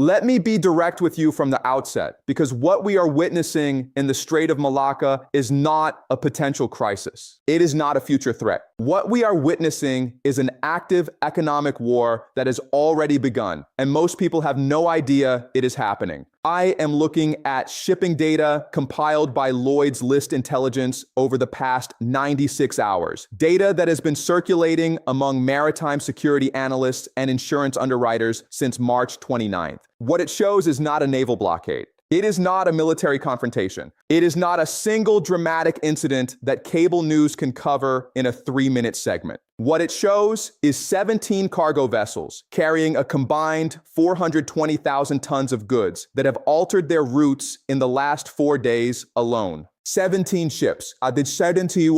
Let me be direct with you from the outset, because what we are witnessing in the Strait of Malacca is not a potential crisis. It is not a future threat. What we are witnessing is an active economic war that has already begun, and most people have no idea it is happening. I am looking at shipping data compiled by Lloyd's List Intelligence over the past 96 hours. Data that has been circulating among maritime security analysts and insurance underwriters since March 29th. What it shows is not a naval blockade. It is not a military confrontation. It is not a single dramatic incident that cable news can cover in a 3-minute segment. What it shows is 17 cargo vessels carrying a combined 420,000 tons of goods that have altered their routes in the last 4 days alone. 17 ships. Did 70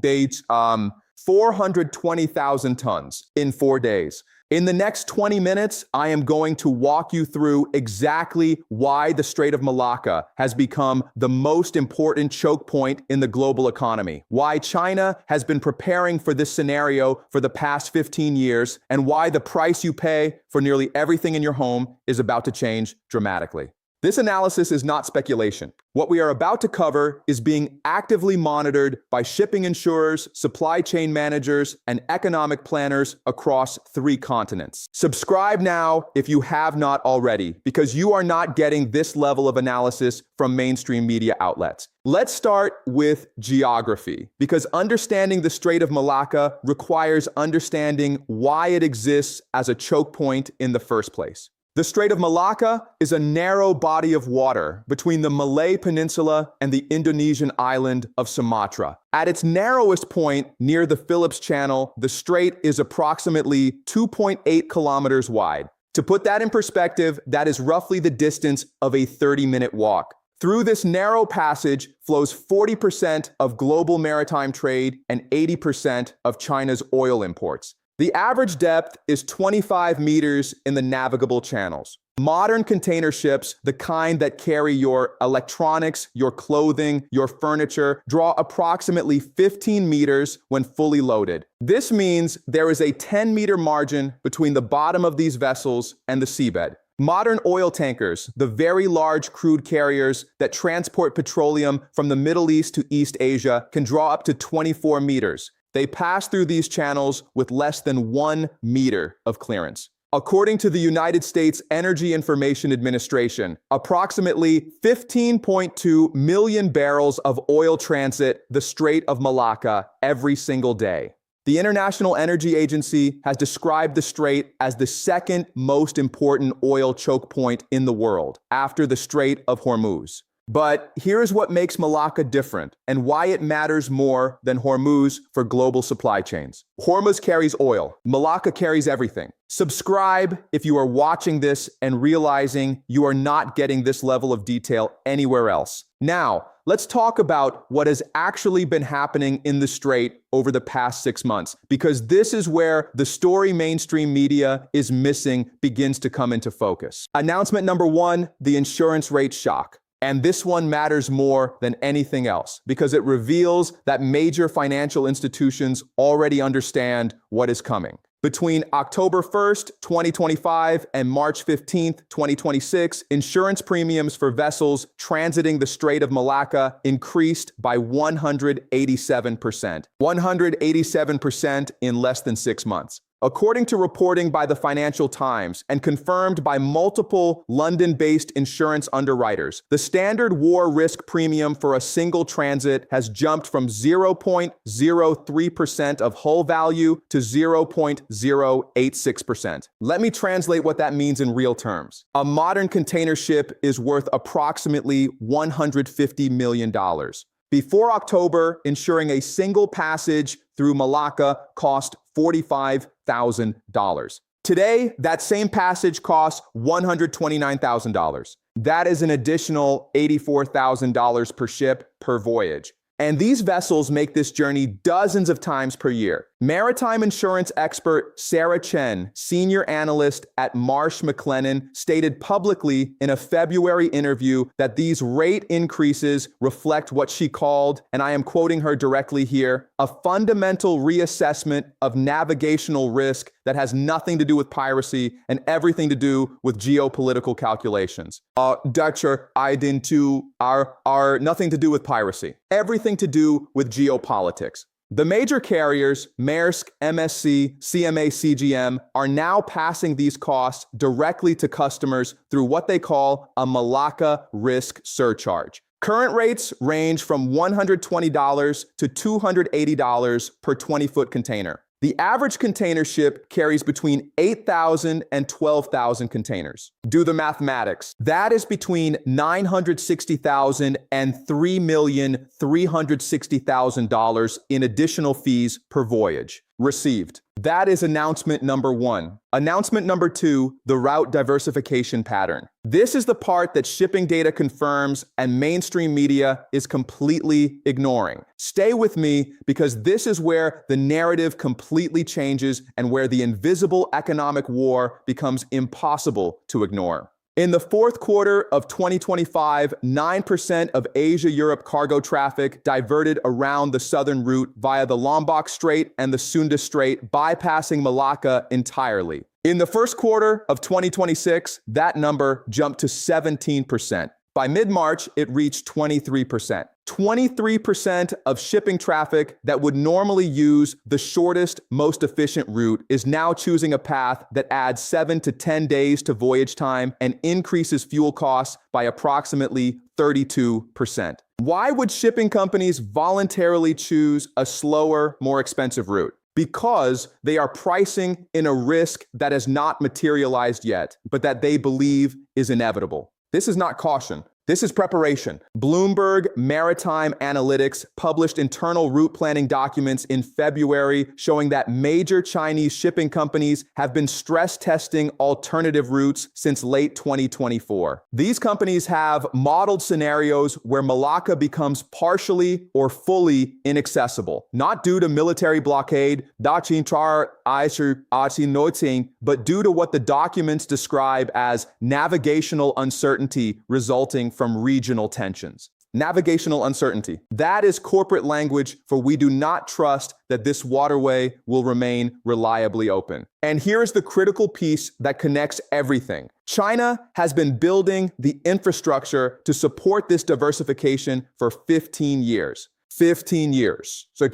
days, 420,000 tons in 4 days. In the next 20 minutes, I am going to walk you through exactly why the Strait of Malacca has become the most important choke point in the global economy, why China has been preparing for this scenario for the past 15 years, and why the price you pay for nearly everything in your home is about to change dramatically. This analysis is not speculation. What we are about to cover is being actively monitored by shipping insurers, supply chain managers, and economic planners across 3 continents. Subscribe now if you have not already, because you are not getting this level of analysis from mainstream media outlets. Let's start with geography, because understanding the Strait of Malacca requires understanding why it exists as a choke point in the first place. The Strait of Malacca is a narrow body of water between the Malay Peninsula and the Indonesian island of Sumatra. At its narrowest point near the Phillips Channel, the strait is approximately 2.8 kilometers wide. To put that in perspective, that is roughly the distance of a 30-minute walk. Through this narrow passage flows 40% of global maritime trade and 80% of China's oil imports. The average depth is 25 meters in the navigable channels. Modern container ships, the kind that carry your electronics, your clothing, your furniture, draw approximately 15 meters when fully loaded. This means there is a 10-meter margin between the bottom of these vessels and the seabed. Modern oil tankers, the very large crude carriers that transport petroleum from the Middle East to East Asia, can draw up to 24 meters. They pass through these channels with less than 1 meter of clearance. According to the United States Energy Information Administration, approximately 15.2 million barrels of oil transit the Strait of Malacca every single day. The International Energy Agency has described the strait as the second most important oil choke point in the world, after the Strait of Hormuz. But here's what makes Malacca different and why it matters more than Hormuz for global supply chains. Hormuz carries oil. Malacca carries everything. Subscribe if you are watching this and realizing you are not getting this level of detail anywhere else. Now, let's talk about what has actually been happening in the strait over the past 6 months, because this is where the story mainstream media is missing begins to come into focus. Announcement number 1, the insurance rate shock. And this one matters more than anything else because it reveals that major financial institutions already understand what is coming. Between October 1st, 2025 and March 15th, 2026, insurance premiums for vessels transiting the Strait of Malacca increased by 187%. 187% in less than 6 months. According to reporting by the Financial Times and confirmed by multiple London-based insurance underwriters, the standard war risk premium for a single transit has jumped from 0.03% of hull value to 0.086%. Let me translate what that means in real terms. A modern container ship is worth approximately $150 million. Before October, insuring a single passage through Malacca cost $45,000. Today, that same passage costs $129,000. That is an additional $84,000 per ship per voyage. And these vessels make this journey dozens of times per year. Maritime insurance expert Sarah Chen, senior analyst at Marsh McLennan, stated publicly in a February interview that these rate increases reflect what she called, and I am quoting her directly here, a fundamental reassessment of navigational risk that has nothing to do with piracy and everything to do with geopolitical calculations. Dutcher, I didn't are nothing to do with piracy. Everything to do with geopolitics. The major carriers, Maersk, MSC, CMA CGM, are now passing these costs directly to customers through what they call a Malacca risk surcharge. Current rates range from $120 to $280 per 20-foot container. The average container ship carries between 8,000 and 12,000 containers. Do the mathematics. That is between $960,000 and $3,360,000 in additional fees per voyage. Received. That is announcement number 1. Announcement number 2, the route diversification pattern. This is the part that shipping data confirms and mainstream media is completely ignoring. Stay with me because this is where the narrative completely changes and where the invisible economic war becomes impossible to ignore. In the fourth quarter of 2025, 9% of Asia-Europe cargo traffic diverted around the southern route via the Lombok Strait and the Sunda Strait, bypassing Malacca entirely. In the first quarter of 2026, that number jumped to 17%. By mid-March, it reached 23%. 23% of shipping traffic that would normally use the shortest, most efficient route is now choosing a path that adds 7 to 10 days to voyage time and increases fuel costs by approximately 32%. Why would shipping companies voluntarily choose a slower, more expensive route? Because they are pricing in a risk that has not materialized yet, but that they believe is inevitable. This is not caution. This is preparation. Bloomberg Maritime Analytics published internal route planning documents in February showing that major Chinese shipping companies have been stress testing alternative routes since late 2024. These companies have modeled scenarios where Malacca becomes partially or fully inaccessible, not due to military blockade, but due to what the documents describe as navigational uncertainty resulting from regional tensions. Navigational uncertainty. That is corporate language for we do not trust that this waterway will remain reliably open. And here's the critical piece that connects everything. China has been building the infrastructure to support this diversification for 15 years. 15 years. So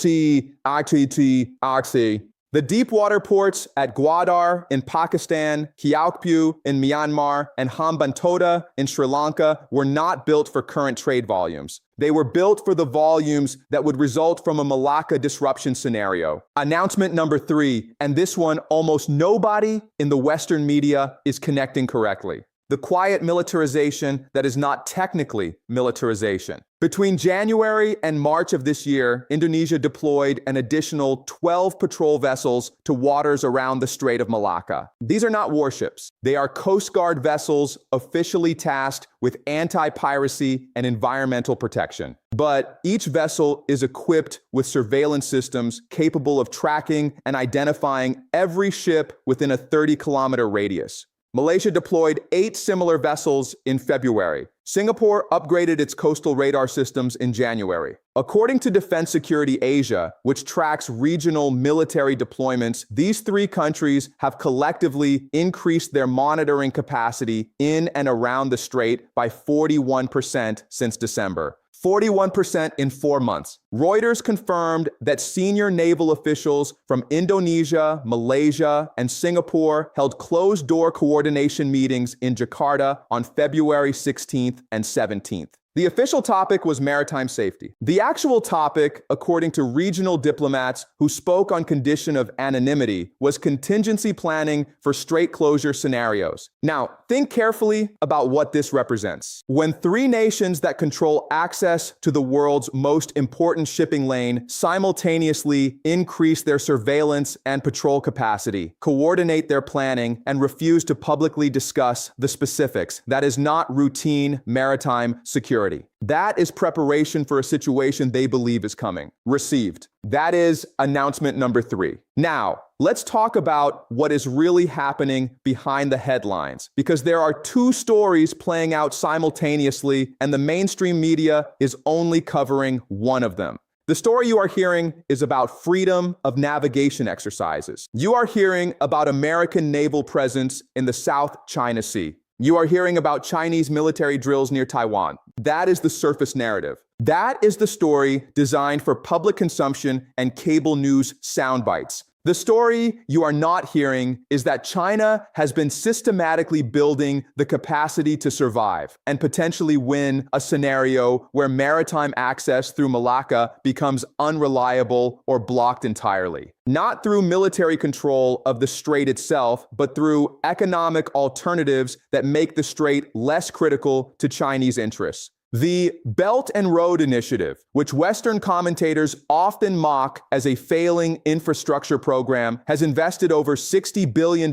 the deep water ports at Gwadar in Pakistan, Kyaukphyu in Myanmar, and Hambantota in Sri Lanka were not built for current trade volumes. They were built for the volumes that would result from a Malacca disruption scenario. Announcement number 3, and this one almost nobody in the Western media is connecting correctly. The quiet militarization that is not technically militarization. Between January and March of this year, Indonesia deployed an additional 12 patrol vessels to waters around the Strait of Malacca. These are not warships. They are Coast Guard vessels officially tasked with anti-piracy and environmental protection. But each vessel is equipped with surveillance systems capable of tracking and identifying every ship within a 30-kilometer radius. Malaysia deployed 8 similar vessels in February. Singapore upgraded its coastal radar systems in January. According to Defense Security Asia, which tracks regional military deployments, these 3 countries have collectively increased their monitoring capacity in and around the strait by 41% since December. 41% in 4 months. Reuters confirmed that senior naval officials from Indonesia, Malaysia, and Singapore held closed-door coordination meetings in Jakarta on February 16th and 17th. The official topic was maritime safety. The actual topic, according to regional diplomats who spoke on condition of anonymity, was contingency planning for strait closure scenarios. Now, think carefully about what this represents. When 3 nations that control access to the world's most important shipping lane simultaneously increase their surveillance and patrol capacity, coordinate their planning, and refuse to publicly discuss the specifics, that is not routine maritime security. clarity. That is preparation for a situation they believe is coming. Received. That is announcement number 3. Now, let's talk about what is really happening behind the headlines, because there are 2 stories playing out simultaneously, and the mainstream media is only covering one of them. The story you are hearing is about freedom of navigation exercises. You are hearing about American naval presence in the South China Sea. You are hearing about Chinese military drills near Taiwan. That is the surface narrative. That is the story designed for public consumption and cable news sound bites. The story you are not hearing is that China has been systematically building the capacity to survive and potentially win a scenario where maritime access through Malacca becomes unreliable or blocked entirely. Not through military control of the strait itself, but through economic alternatives that make the strait less critical to Chinese interests. The Belt and Road Initiative, which Western commentators often mock as a failing infrastructure program, has invested over $60 billion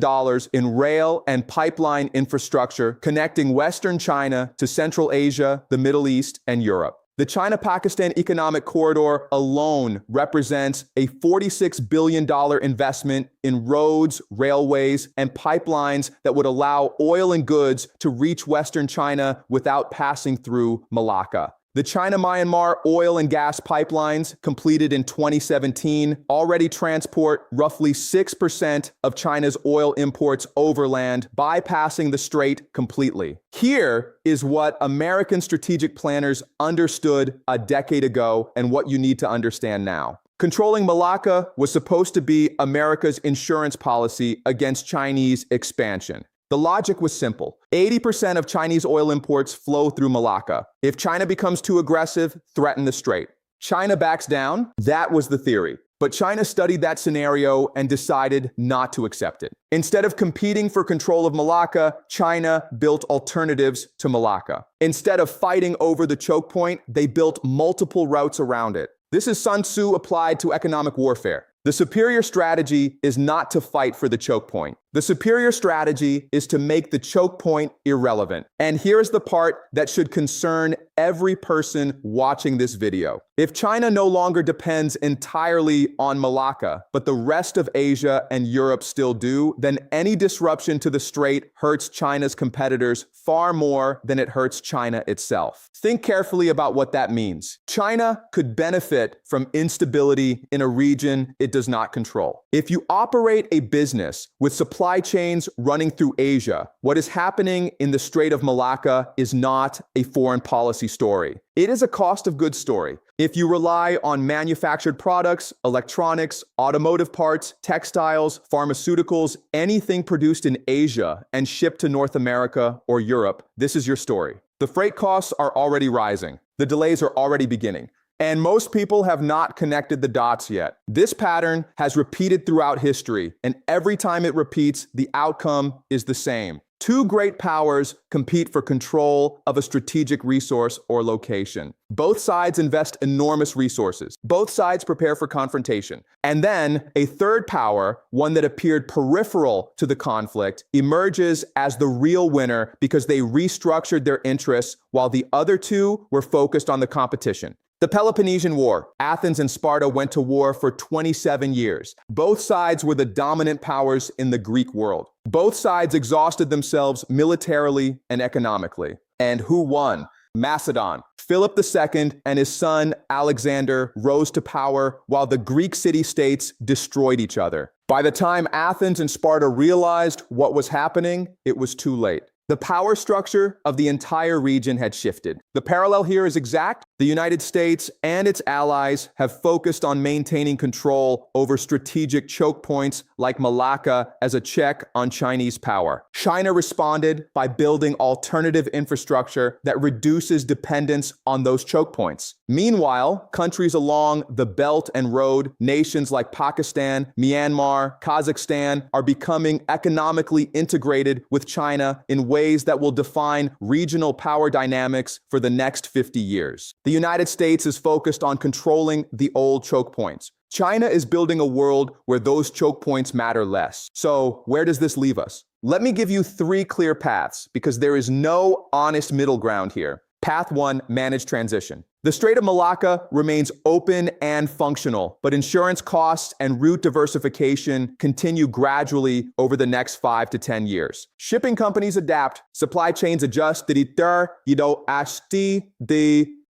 in rail and pipeline infrastructure connecting Western China to Central Asia, the Middle East, and Europe. The China-Pakistan Economic Corridor alone represents a $46 billion investment in roads, railways, and pipelines that would allow oil and goods to reach Western China without passing through Malacca. The China-Myanmar oil and gas pipelines, completed in 2017, already transport roughly 6% of China's oil imports overland, bypassing the strait completely. Here is what American strategic planners understood a decade ago and what you need to understand now. Controlling Malacca was supposed to be America's insurance policy against Chinese expansion. The logic was simple. 80% of Chinese oil imports flow through Malacca. If China becomes too aggressive, threaten the strait. China backs down. That was the theory. But China studied that scenario and decided not to accept it. Instead of competing for control of Malacca, China built alternatives to Malacca. Instead of fighting over the choke point, they built multiple routes around it. This is Sun Tzu applied to economic warfare. The superior strategy is not to fight for the choke point. The superior strategy is to make the choke point irrelevant. And here's the part that should concern every person watching this video. If China no longer depends entirely on Malacca, but the rest of Asia and Europe still do, then any disruption to the strait hurts China's competitors far more than it hurts China itself. Think carefully about what that means. China could benefit from instability in a region it does not control. If you operate a business with supply chains running through Asia, what is happening in the Strait of Malacca is not a foreign policy story. It is a cost of goods story. If you rely on manufactured products, electronics, automotive parts, textiles, pharmaceuticals, anything produced in Asia and shipped to North America or Europe, this is your story. The freight costs are already rising. The delays are already beginning. And most people have not connected the dots yet. This pattern has repeated throughout history, and every time it repeats, the outcome is the same. 2 great powers compete for control of a strategic resource or location. Both sides invest enormous resources. Both sides prepare for confrontation. And then a third power, one that appeared peripheral to the conflict, emerges as the real winner because they restructured their interests while the other 2 were focused on the competition. The Peloponnesian War. Athens and Sparta went to war for 27 years. Both sides were the dominant powers in the Greek world. Both sides exhausted themselves militarily and economically. And who won? Macedon. Philip II and his son Alexander rose to power while the Greek city-states destroyed each other. By the time Athens and Sparta realized what was happening, it was too late. The power structure of the entire region had shifted. The parallel here is exact. The United States and its allies have focused on maintaining control over strategic choke points like Malacca as a check on Chinese power. China responded by building alternative infrastructure that reduces dependence on those choke points. Meanwhile, countries along the Belt and Road, nations like Pakistan, Myanmar, Kazakhstan, are becoming economically integrated with China in ways that will define regional power dynamics for the next 50 years. The United States is focused on controlling the old choke points. China is building a world where those choke points matter less. So, where does this leave us? Let me give you 3 clear paths, because there is no honest middle ground here. Path 1, managed transition. The Strait of Malacca remains open and functional, but insurance costs and route diversification continue gradually over the next 5 to 10 years. Shipping companies adapt, supply chains adjust,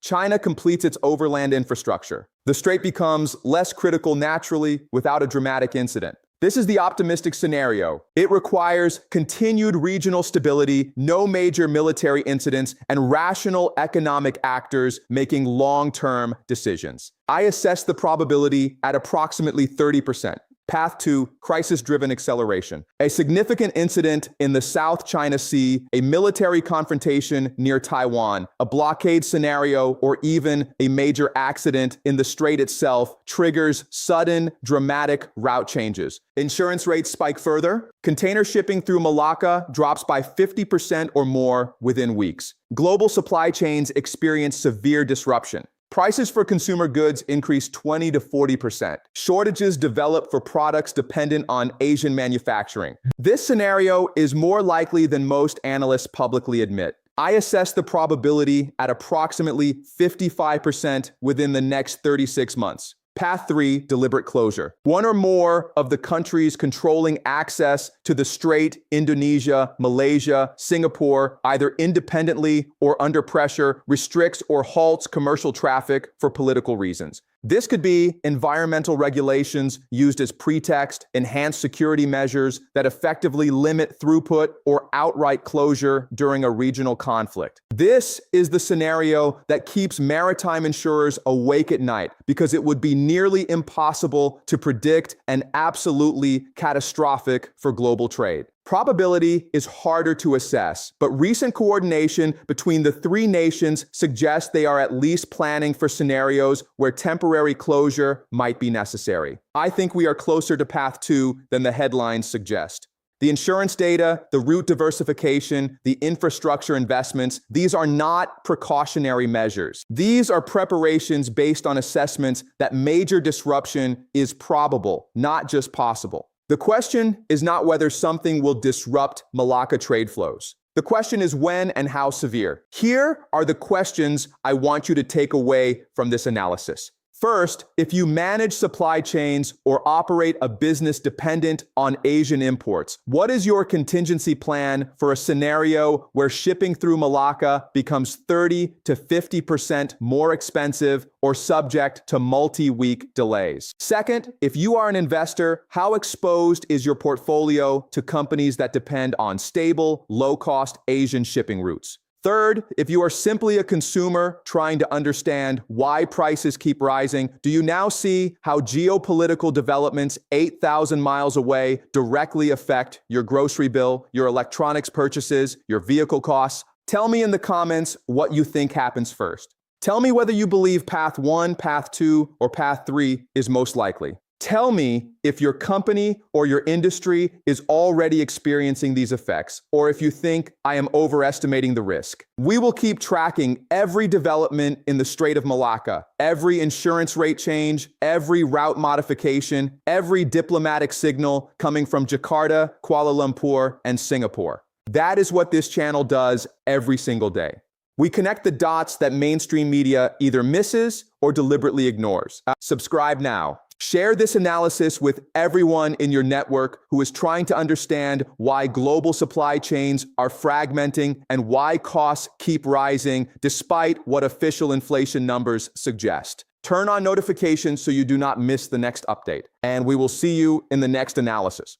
China completes its overland infrastructure. The strait becomes less critical naturally without a dramatic incident. This is the optimistic scenario. It requires continued regional stability, no major military incidents, and rational economic actors making long-term decisions. I assess the probability at approximately 30%. Path 2, crisis-driven acceleration. A significant incident in the South China Sea, a military confrontation near Taiwan, a blockade scenario, or even a major accident in the strait itself triggers sudden, dramatic route changes. Insurance rates spike further. Container shipping through Malacca drops by 50% or more within weeks. Global supply chains experience severe disruption. Prices for consumer goods increase 20 to 40%. Shortages develop for products dependent on Asian manufacturing. This scenario is more likely than most analysts publicly admit. I assess the probability at approximately 55% within the next 36 months. Path 3, deliberate closure. One or more of the countries controlling access to the strait, Indonesia, Malaysia, Singapore, either independently or under pressure, restricts or halts commercial traffic for political reasons. This could be environmental regulations used as pretext, enhanced security measures that effectively limit throughput, or outright closure during a regional conflict. This is the scenario that keeps maritime insurers awake at night because it would be nearly impossible to predict and absolutely catastrophic for global trade. Probability is harder to assess, but recent coordination between the three nations suggests they are at least planning for scenarios where temporary closure might be necessary. I think we are closer to Path 2 than the headlines suggest. The insurance data, the route diversification, the infrastructure investments, these are not precautionary measures. These are preparations based on assessments that major disruption is probable, not just possible. The question is not whether something will disrupt Malacca trade flows. The question is when and how severe. Here are the questions I want you to take away from this analysis. First, if you manage supply chains or operate a business dependent on Asian imports, what is your contingency plan for a scenario where shipping through Malacca becomes 30 to 50% more expensive or subject to multi-week delays? Second, if you are an investor, how exposed is your portfolio to companies that depend on stable, low-cost Asian shipping routes? Third, if you are simply a consumer trying to understand why prices keep rising, do you now see how geopolitical developments 8,000 miles away directly affect your grocery bill, your electronics purchases, your vehicle costs? Tell me in the comments what you think happens first. Tell me whether you believe Path 1, Path 2, or Path 3 is most likely. Tell me if your company or your industry is already experiencing these effects, or if you think I am overestimating the risk. We will keep tracking every development in the Strait of Malacca, every insurance rate change, every route modification, every diplomatic signal coming from Jakarta, Kuala Lumpur, and Singapore. That is what this channel does every single day. We connect the dots that mainstream media either misses or deliberately ignores. Subscribe now. Share this analysis with everyone in your network who is trying to understand why global supply chains are fragmenting and why costs keep rising despite what official inflation numbers suggest. Turn on notifications so you do not miss the next update, and we will see you in the next analysis.